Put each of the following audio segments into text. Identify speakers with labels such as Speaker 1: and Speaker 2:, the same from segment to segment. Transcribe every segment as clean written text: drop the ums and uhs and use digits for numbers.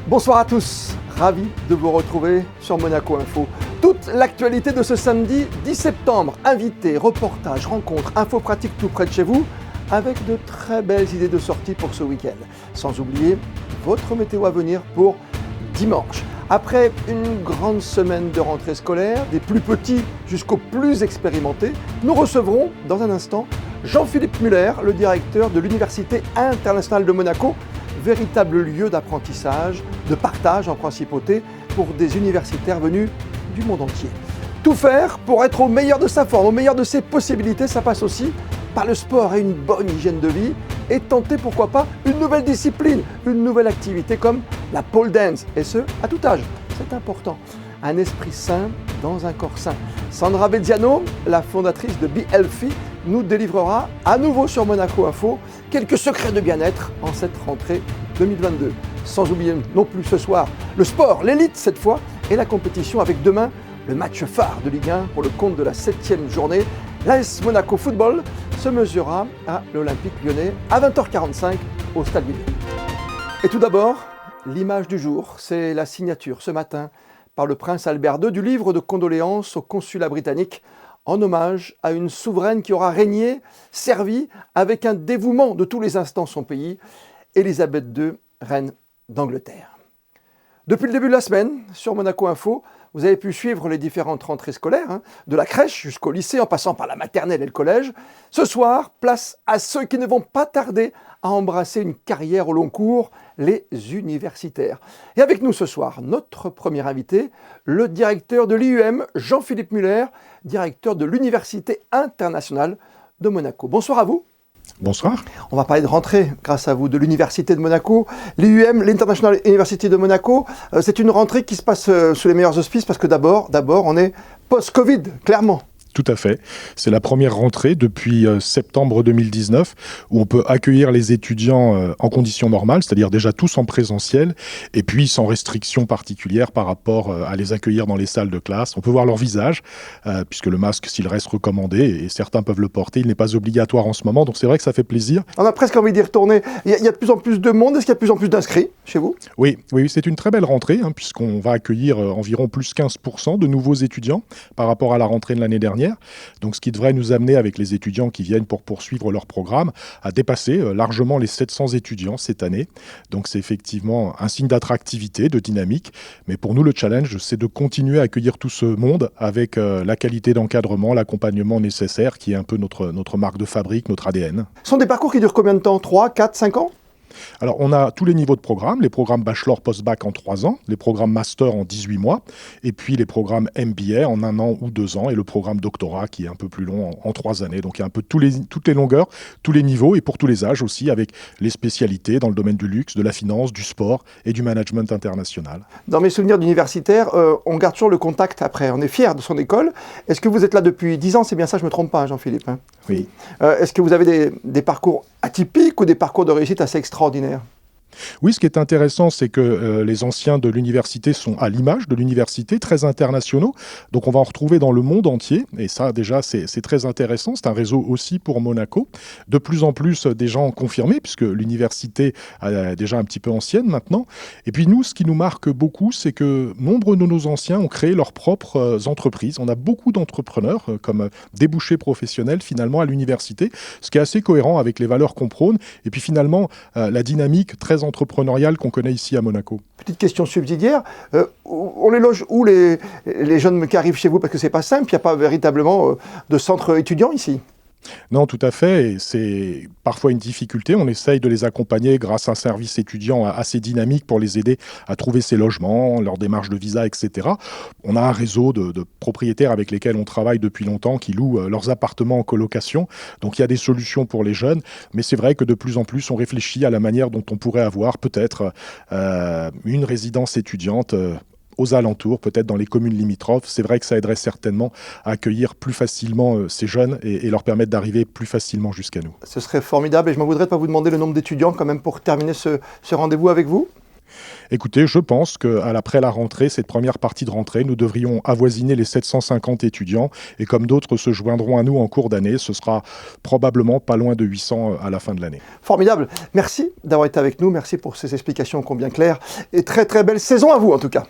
Speaker 1: Bonsoir à tous, ravi de vous retrouver sur Monaco Info. Toute l'actualité de ce samedi 10 septembre, invités, reportages, rencontres, infos pratiques tout près de chez vous, avec de très belles idées de sortie pour ce week-end. Sans oublier votre météo à venir pour dimanche. Après une grande semaine de rentrée scolaire, des plus petits jusqu'aux plus expérimentés, nous recevrons dans un instant Jean-Philippe Muller, le directeur de l'Université internationale de Monaco, véritable lieu d'apprentissage, de partage en principauté pour des universitaires venus du monde entier. Tout faire pour être au meilleur de sa forme, au meilleur de ses possibilités, ça passe aussi par le sport et une bonne hygiène de vie et tenter pourquoi pas une nouvelle discipline, une nouvelle activité comme la pole dance, et ce, à tout âge. C'est important. Un esprit sain dans un corps sain. Sandra Veziano, la fondatrice de Be Healthy, nous délivrera à nouveau sur Monaco Info quelques secrets de bien-être en cette rentrée 2022. Sans oublier non plus ce soir le sport, l'élite cette fois, et la compétition avec demain le match phare de Ligue 1 pour le compte de la 7e journée. L'AS Monaco Football se mesurera à l'Olympique Lyonnais à 20h45 au Stade Villers. Et tout d'abord, l'image du jour, c'est la signature ce matin par le prince Albert II du livre de condoléances au consulat britannique en hommage à une souveraine qui aura régné, servi avec un dévouement de tous les instants son pays, Élisabeth II, reine d'Angleterre. Depuis le début de la semaine, sur Monaco Info, vous avez pu suivre les différentes rentrées scolaires, de la crèche jusqu'au lycée, en passant par la maternelle et le collège. Ce soir, place à ceux qui ne vont pas tarder à embrasser une carrière au long cours, les universitaires. Et avec nous ce soir, notre premier invité, le directeur de l'IUM, Jean-Philippe Muller, directeur de l'Université internationale de Monaco. Bonsoir à vous.
Speaker 2: Bonsoir.
Speaker 1: On va parler de rentrée, grâce à vous, de l'Université de Monaco. L'IUM, l'International University de Monaco, c'est une rentrée qui se passe sous les meilleurs auspices parce que d'abord, on est post-Covid, clairement.
Speaker 2: Tout à fait. C'est la première rentrée depuis septembre 2019 où on peut accueillir les étudiants en conditions normales, c'est-à-dire déjà tous en présentiel et puis sans restrictions particulières par rapport à les accueillir dans les salles de classe. On peut voir leur visage puisque le masque, s'il reste recommandé, et certains peuvent le porter, il n'est pas obligatoire en ce moment, donc c'est vrai que ça fait plaisir.
Speaker 1: On a presque envie d'y retourner. Il y a de plus en plus de monde. Est-ce qu'il y a de plus en plus d'inscrits chez vous ?
Speaker 2: Oui, c'est une très belle rentrée puisqu'on va accueillir environ plus 15% de nouveaux étudiants par rapport à la rentrée de l'année dernière. Donc ce qui devrait nous amener avec les étudiants qui viennent pour poursuivre leur programme à dépasser largement les 700 étudiants cette année. Donc c'est effectivement un signe d'attractivité, de dynamique. Mais pour nous, le challenge, c'est de continuer à accueillir tout ce monde avec la qualité d'encadrement, l'accompagnement nécessaire qui est un peu notre marque de fabrique, notre ADN.
Speaker 1: Ce sont des parcours qui durent combien de temps ? 3, 4, 5 ans ?
Speaker 2: Alors, on a tous les niveaux de programmes, les programmes bachelor post-bac en 3 ans, les programmes master en 18 mois, et puis les programmes MBA en 1 an ou 2 ans, et le programme doctorat qui est un peu plus long en 3 années. Donc, il y a un peu toutes les longueurs, tous les niveaux, et pour tous les âges aussi, avec les spécialités dans le domaine du luxe, de la finance, du sport et du management international.
Speaker 1: Dans mes souvenirs d'universitaire, on garde toujours le contact après. On est fier de son école. Est-ce que vous êtes là depuis 10 ans ? C'est bien ça, je ne me trompe pas, Jean-Philippe.
Speaker 2: Oui.
Speaker 1: Est-ce que vous avez des parcours atypiques ou des parcours de réussite assez extraordinaires ?
Speaker 2: Oui, ce qui est intéressant, c'est que les anciens de l'université sont à l'image de l'université, très internationaux. Donc on va en retrouver dans le monde entier. Et ça, déjà, c'est très intéressant. C'est un réseau aussi pour Monaco. De plus en plus, des gens confirmés, puisque l'université est déjà un petit peu ancienne maintenant. Et puis nous, ce qui nous marque beaucoup, c'est que nombre de nos anciens ont créé leurs propres entreprises. On a beaucoup d'entrepreneurs comme débouchés professionnels, finalement, à l'université, ce qui est assez cohérent avec les valeurs qu'on prône. Et puis finalement, la dynamique très entrepreneuriale qu'on connaît ici à Monaco.
Speaker 1: Petite question subsidiaire, on les loge où les jeunes qui arrivent chez vous ? Parce que c'est pas simple, il n'y a pas véritablement de centre étudiant ici.
Speaker 2: Non, tout à fait. Et c'est parfois une difficulté. On essaye de les accompagner grâce à un service étudiant assez dynamique pour les aider à trouver ces logements, leur démarche de visa, etc. On a un réseau de propriétaires avec lesquels on travaille depuis longtemps qui louent leurs appartements en colocation. Donc il y a des solutions pour les jeunes. Mais c'est vrai que de plus en plus, on réfléchit à la manière dont on pourrait avoir peut-être une résidence étudiante aux alentours, peut-être dans les communes limitrophes. C'est vrai que ça aiderait certainement à accueillir plus facilement ces jeunes et leur permettre d'arriver plus facilement jusqu'à nous.
Speaker 1: Ce serait formidable et je m'en voudrais de ne pas vous demander le nombre d'étudiants quand même pour terminer ce rendez-vous avec vous.
Speaker 2: Écoutez, je pense qu'après la rentrée, cette première partie de rentrée, nous devrions avoisiner les 750 étudiants. Et comme d'autres se joindront à nous en cours d'année, ce sera probablement pas loin de 800 à la fin de l'année.
Speaker 1: Formidable. Merci d'avoir été avec nous. Merci pour ces explications combien claires. Et très très belle saison à vous en tout cas.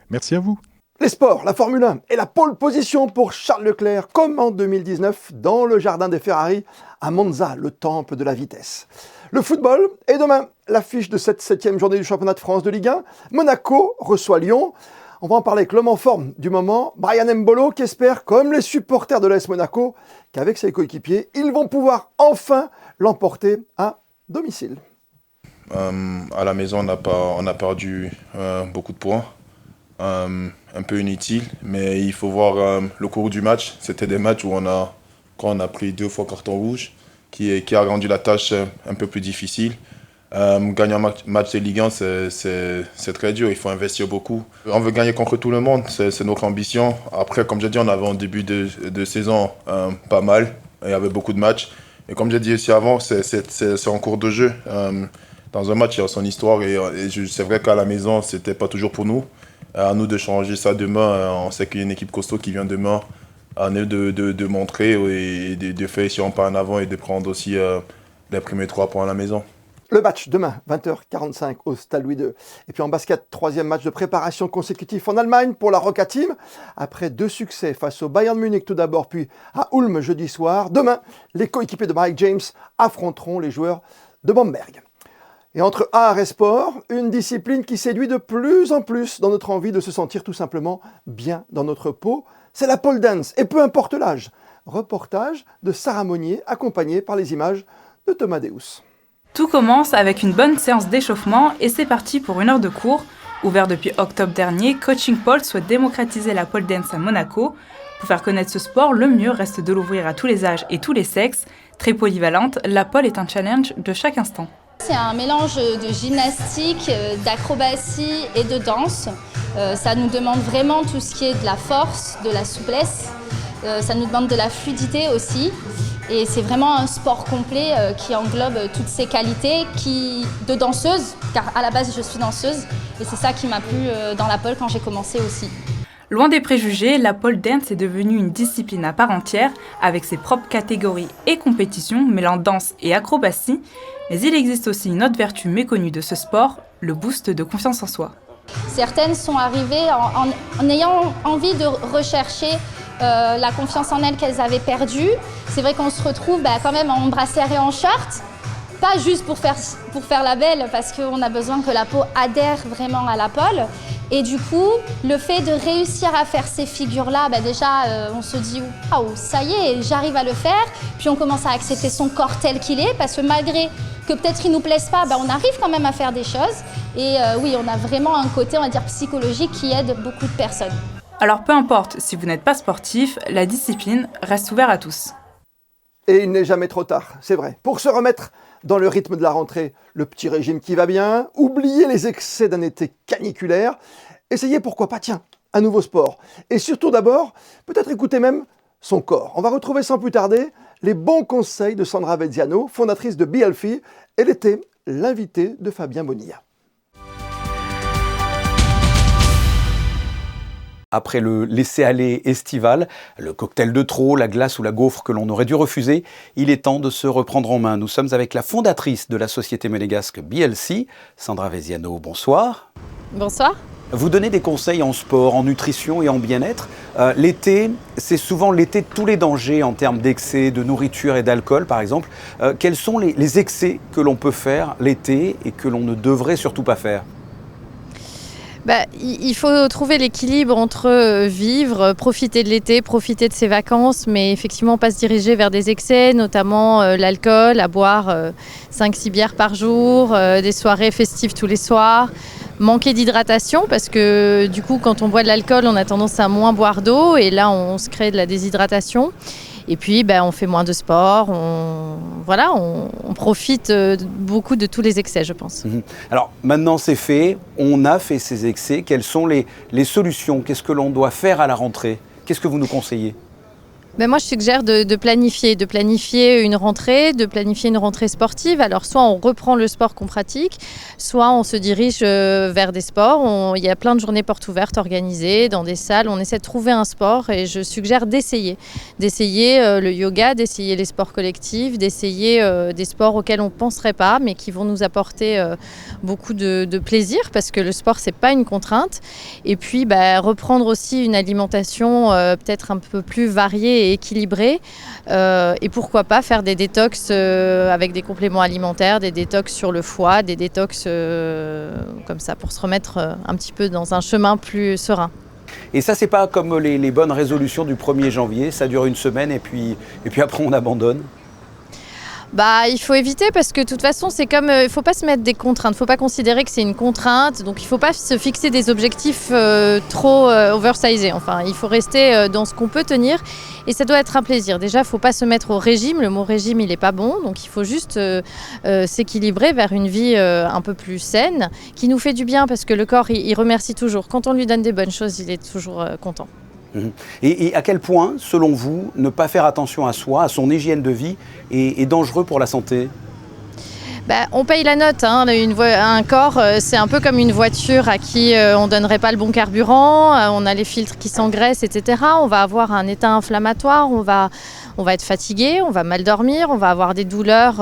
Speaker 2: Merci à vous.
Speaker 1: Les sports, la Formule 1 et la pole position pour Charles Leclerc, comme en 2019 dans le jardin des Ferrari à Monza, le temple de la vitesse. Le football, et demain, l'affiche de cette 7e journée du championnat de France de Ligue 1. Monaco reçoit Lyon. On va en parler avec l'homme en forme du moment, Brian Mbolo, qui espère, comme les supporters de l'AS Monaco, qu'avec ses coéquipiers, ils vont pouvoir enfin l'emporter à domicile.
Speaker 3: À la maison, on a perdu beaucoup de points. Un peu inutile, mais il faut voir le cours du match. C'était des matchs où quand on a pris 2 fois carton rouge, qui a rendu la tâche un peu plus difficile. Gagner un match de Ligue 1, c'est très dur, il faut investir beaucoup. On veut gagner contre tout le monde, c'est notre ambition. Après, comme j'ai dit, on avait en début de saison pas mal, il y avait beaucoup de matchs. Et comme j'ai dit aussi avant, c'est en cours de jeu. Dans un match, il y a son histoire et c'est vrai qu'à la maison, c'était pas toujours pour nous. À nous de changer ça demain. On sait qu'il y a une équipe costaud qui vient demain. À nous de montrer et de faire si on part en avant et de prendre aussi les premiers 3 points à la maison.
Speaker 1: Le match demain, 20h45 au Stade Louis II. Et puis en basket, 3e match de préparation consécutif en Allemagne pour la Roca Team. Après 2 succès face au Bayern Munich tout d'abord, puis à Ulm jeudi soir. Demain, les coéquipiers de Mike James affronteront les joueurs de Bamberg. Et entre art et sport, une discipline qui séduit de plus en plus dans notre envie de se sentir tout simplement bien dans notre peau, c'est la pole dance, et peu importe l'âge. Reportage de Sarah Monnier, accompagné par les images de Thomas Deus.
Speaker 4: Tout commence avec une bonne séance d'échauffement et c'est parti pour 1 heure de cours. Ouvert depuis octobre dernier, Coaching Pole souhaite démocratiser la pole dance à Monaco. Pour faire connaître ce sport, le mieux reste de l'ouvrir à tous les âges et tous les sexes. Très polyvalente, la pole est un challenge de chaque instant.
Speaker 5: C'est un mélange de gymnastique, d'acrobatie et de danse. Ça nous demande vraiment tout ce qui est de la force, de la souplesse. Ça nous demande de la fluidité aussi. Et c'est vraiment un sport complet qui englobe toutes ces qualités de danseuse, car à la base je suis danseuse. Et c'est ça qui m'a plu dans la pole quand j'ai commencé aussi.
Speaker 4: Loin des préjugés, la pole dance est devenue une discipline à part entière, avec ses propres catégories et compétitions mêlant danse et acrobatie. Mais il existe aussi une autre vertu méconnue de ce sport, le boost de confiance en soi.
Speaker 5: Certaines sont arrivées en ayant envie de rechercher la confiance en elles qu'elles avaient perdue. C'est vrai qu'on se retrouve quand même en brassière et en short, pas juste pour faire la belle, parce qu'on a besoin que la peau adhère vraiment à la pole. Et du coup, le fait de réussir à faire ces figures-là, déjà, on se dit « Waouh, ça y est, j'arrive à le faire ». Puis on commence à accepter son corps tel qu'il est, parce que malgré que peut-être il ne nous plaise pas, on arrive quand même à faire des choses. Et oui, on a vraiment un côté, on va dire, psychologique qui aide beaucoup de personnes.
Speaker 4: Alors peu importe si vous n'êtes pas sportif, la discipline reste ouverte à tous.
Speaker 1: Et il n'est jamais trop tard, c'est vrai. Pour se remettre dans le rythme de la rentrée, le petit régime qui va bien, oubliez les excès d'un été caniculaire, essayez pourquoi pas, un nouveau sport. Et surtout d'abord, peut-être écoutez même son corps. On va retrouver sans plus tarder les bons conseils de Sandra Veziano, fondatrice de Be Healthy. Elle était l'invitée de Fabien Bonilla.
Speaker 6: Après le laisser-aller estival, le cocktail de trop, la glace ou la gaufre que l'on aurait dû refuser, il est temps de se reprendre en main. Nous sommes avec la fondatrice de la société monégasque Be Healthy, Sandra Veziano. Bonsoir.
Speaker 7: Bonsoir.
Speaker 6: Vous donnez des conseils en sport, en nutrition et en bien-être. L'été, c'est souvent l'été de tous les dangers en termes d'excès de nourriture et d'alcool, par exemple. Quels sont les excès que l'on peut faire l'été et que l'on ne devrait surtout pas faire ?
Speaker 7: Il faut trouver l'équilibre entre vivre, profiter de l'été, profiter de ses vacances, mais effectivement pas se diriger vers des excès, notamment l'alcool, à boire 5-6 bières par jour, des soirées festives tous les soirs, manquer d'hydratation parce que du coup quand on boit de l'alcool on a tendance à moins boire d'eau et là on se crée de la déshydratation. Et puis, on fait moins de sport, on profite beaucoup de tous les excès, je pense.
Speaker 6: Alors, maintenant c'est fait, on a fait ces excès. Quelles sont les solutions ? Qu'est-ce que l'on doit faire à la rentrée ? Qu'est-ce que vous nous conseillez ?
Speaker 7: Ben moi, je suggère de planifier une rentrée sportive. Alors, soit on reprend le sport qu'on pratique, soit on se dirige vers des sports. Il y a plein de journées portes ouvertes organisées dans des salles. On essaie de trouver un sport et je suggère d'essayer le yoga, d'essayer les sports collectifs, d'essayer des sports auxquels on ne penserait pas, mais qui vont nous apporter beaucoup de plaisir parce que le sport, c'est pas une contrainte. Et puis, reprendre aussi une alimentation peut-être un peu plus variée et équilibré et pourquoi pas faire des détox avec des compléments alimentaires, des détox sur le foie, des détox comme ça pour se remettre un petit peu dans un chemin plus serein.
Speaker 6: Et ça, c'est pas comme les bonnes résolutions du 1er janvier, ça dure une semaine et puis après on abandonne.
Speaker 7: Il faut éviter parce que de toute façon, c'est comme, il ne faut pas se mettre des contraintes, il ne faut pas considérer que c'est une contrainte, donc il ne faut pas se fixer des objectifs trop oversizés. Enfin, il faut rester dans ce qu'on peut tenir et ça doit être un plaisir. Déjà, il ne faut pas se mettre au régime, le mot régime, il n'est pas bon, donc il faut juste s'équilibrer vers une vie un peu plus saine, qui nous fait du bien parce que le corps, il remercie toujours. Quand on lui donne des bonnes choses, il est toujours content.
Speaker 6: Et à quel point, selon vous, ne pas faire attention à soi, à son hygiène de vie, est dangereux pour la santé ?
Speaker 7: On paye la note. Un corps, c'est un peu comme une voiture à qui on ne donnerait pas le bon carburant. On a les filtres qui s'engraissent, etc. On va avoir un état inflammatoire, on va être fatigué, on va mal dormir, on va avoir des douleurs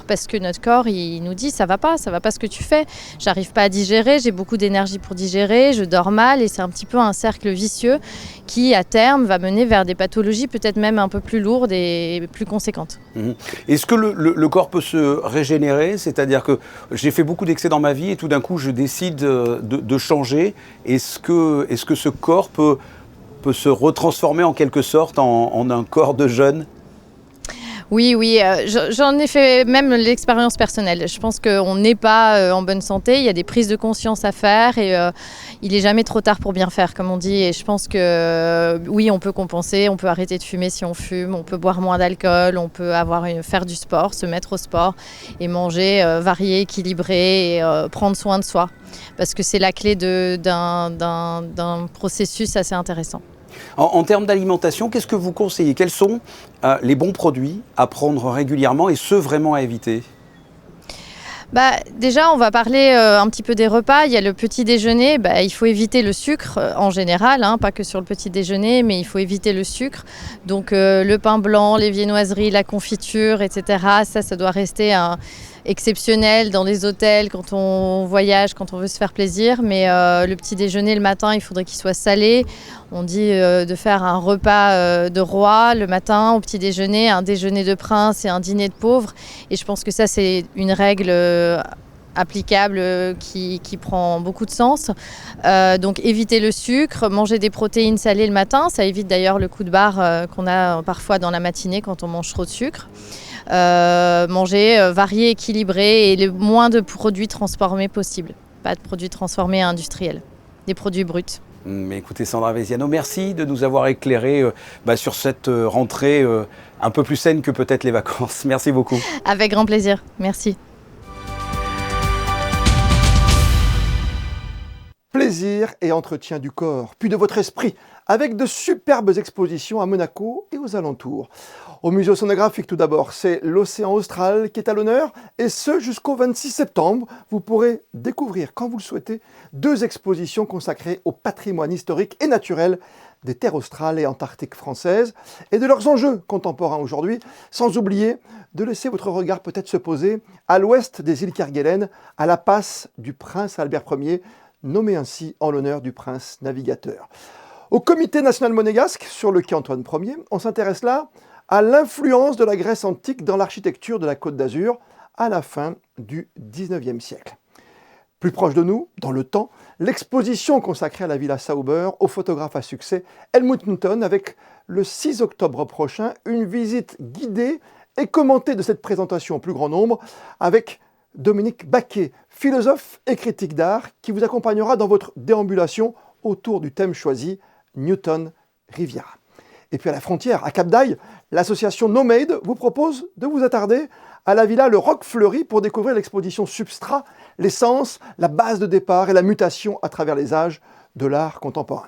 Speaker 7: parce que notre corps, il nous dit ça va pas ce que tu fais. J'arrive pas à digérer, j'ai beaucoup d'énergie pour digérer, je dors mal et c'est un petit peu un cercle vicieux qui, à terme, va mener vers des pathologies peut-être même un peu plus lourdes et plus conséquentes.
Speaker 6: Est-ce que le corps peut se régénérer ? C'est-à-dire que j'ai fait beaucoup d'excès dans ma vie et tout d'un coup je décide de changer. Est-ce que ce corps peut se retransformer en quelque sorte en un corps de jeune ?
Speaker 7: Oui, j'en ai fait même l'expérience personnelle. Je pense qu'on n'est pas en bonne santé, il y a des prises de conscience à faire et il n'est jamais trop tard pour bien faire, comme on dit. Et je pense que oui, on peut compenser, on peut arrêter de fumer si on fume, on peut boire moins d'alcool, on peut faire du sport, se mettre au sport et manger varié, équilibré et prendre soin de soi. Parce que c'est la clé d'un processus assez intéressant.
Speaker 6: En termes d'alimentation, qu'est-ce que vous conseillez ? Quels sont les bons produits à prendre régulièrement et ceux vraiment à éviter ?
Speaker 7: Déjà, on va parler un petit peu des repas. Il y a le petit déjeuner. Il faut éviter le sucre en général, pas que sur le petit déjeuner, mais il faut éviter le sucre. Donc le pain blanc, les viennoiseries, la confiture, etc. Ça doit rester exceptionnel dans les hôtels, quand on voyage, quand on veut se faire plaisir. Mais le petit déjeuner le matin, il faudrait qu'il soit salé. On dit de faire un repas de roi le matin au petit déjeuner, un déjeuner de prince et un dîner de pauvre. Et je pense que ça, c'est une règle applicable qui prend beaucoup de sens. Donc éviter le sucre, manger des protéines salées le matin. Ça évite d'ailleurs le coup de barre qu'on a parfois dans la matinée quand on mange trop de sucre. Manger varié, équilibré et le moins de produits transformés possible. Pas de produits transformés industriels, des produits bruts.
Speaker 6: Mais écoutez Sandra Veziano, merci de nous avoir éclairé sur cette rentrée un peu plus saine que peut-être les vacances. Merci beaucoup.
Speaker 7: Avec grand plaisir, merci.
Speaker 1: Plaisir et entretien du corps, puis de votre esprit, avec de superbes expositions à Monaco et aux alentours. Au musée océanographique tout d'abord, c'est l'océan austral qui est à l'honneur, et ce jusqu'au 26 septembre. Vous pourrez découvrir, quand vous le souhaitez, 2 expositions consacrées au patrimoine historique et naturel des terres australes et antarctiques françaises, et de leurs enjeux contemporains aujourd'hui, sans oublier de laisser votre regard peut-être se poser à l'ouest des îles Kerguelen, à la passe du prince Albert Ier, nommé ainsi en l'honneur du prince navigateur. Au Comité national monégasque, sur le quai Antoine Ier, on s'intéresse là à l'influence de la Grèce antique dans l'architecture de la Côte d'Azur à la fin du XIXe siècle. Plus proche de nous, dans le temps, l'exposition consacrée à la Villa Sauber au photographe à succès Helmut Newton avec le 6 octobre prochain une visite guidée et commentée de cette présentation au plus grand nombre avec Dominique Baquet, philosophe et critique d'art, qui vous accompagnera dans votre déambulation autour du thème choisi, Newton Riviera. Et puis à la frontière, à Cap d'Aille, l'association Nomade vous propose de vous attarder à la villa Le Roc Fleuri pour découvrir l'exposition Substrat, l'essence, la base de départ et la mutation à travers les âges de l'art contemporain.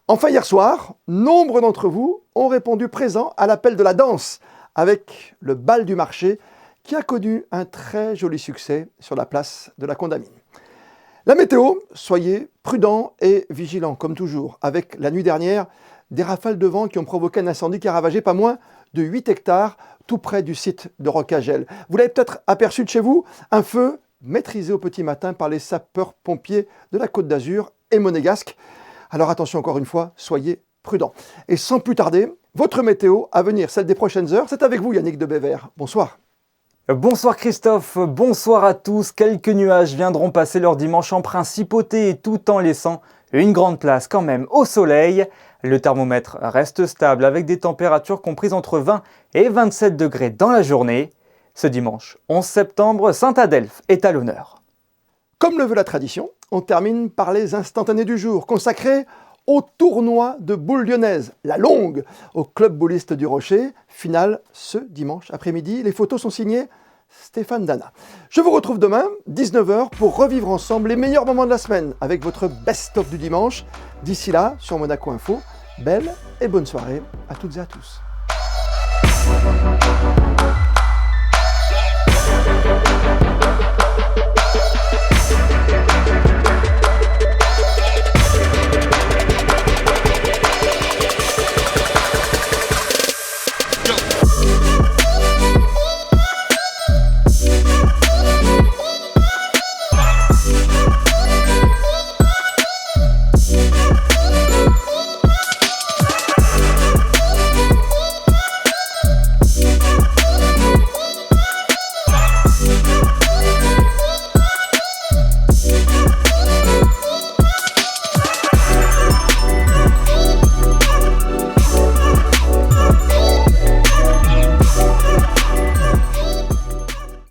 Speaker 1: Enfin, hier soir, nombre d'entre vous ont répondu présent à l'appel de la danse avec le bal du marché qui a connu un très joli succès sur la place de la Condamine. La météo, soyez prudents et vigilants comme toujours. Avec la nuit dernière, des rafales de vent qui ont provoqué un incendie qui a ravagé pas moins de 8 hectares tout près du site de Rocagel. Vous l'avez peut-être aperçu de chez vous, un feu maîtrisé au petit matin par les sapeurs-pompiers de la Côte d'Azur et monégasque. Alors attention encore une fois, soyez prudents. Et sans plus tarder, votre météo à venir, celle des prochaines heures, c'est avec vous Yannick de Bévert. Bonsoir.
Speaker 8: Bonsoir Christophe, bonsoir à tous. Quelques nuages viendront passer leur dimanche en principauté et tout en laissant une grande place quand même au soleil. Le thermomètre reste stable avec des températures comprises entre 20 et 27 degrés dans la journée. Ce dimanche 11 septembre, Saint-Adelphe est à l'honneur.
Speaker 1: Comme le veut la tradition, on termine par les instantanés du jour, consacrés au tournoi de boules lyonnaises, la longue, au club bouliste du Rocher, finale ce dimanche après-midi. Les photos sont signées Stéphane Dana. Je vous retrouve demain, 19h, pour revivre ensemble les meilleurs moments de la semaine avec votre best-of du dimanche. D'ici là, sur Monaco Info, belle et bonne soirée à toutes et à tous.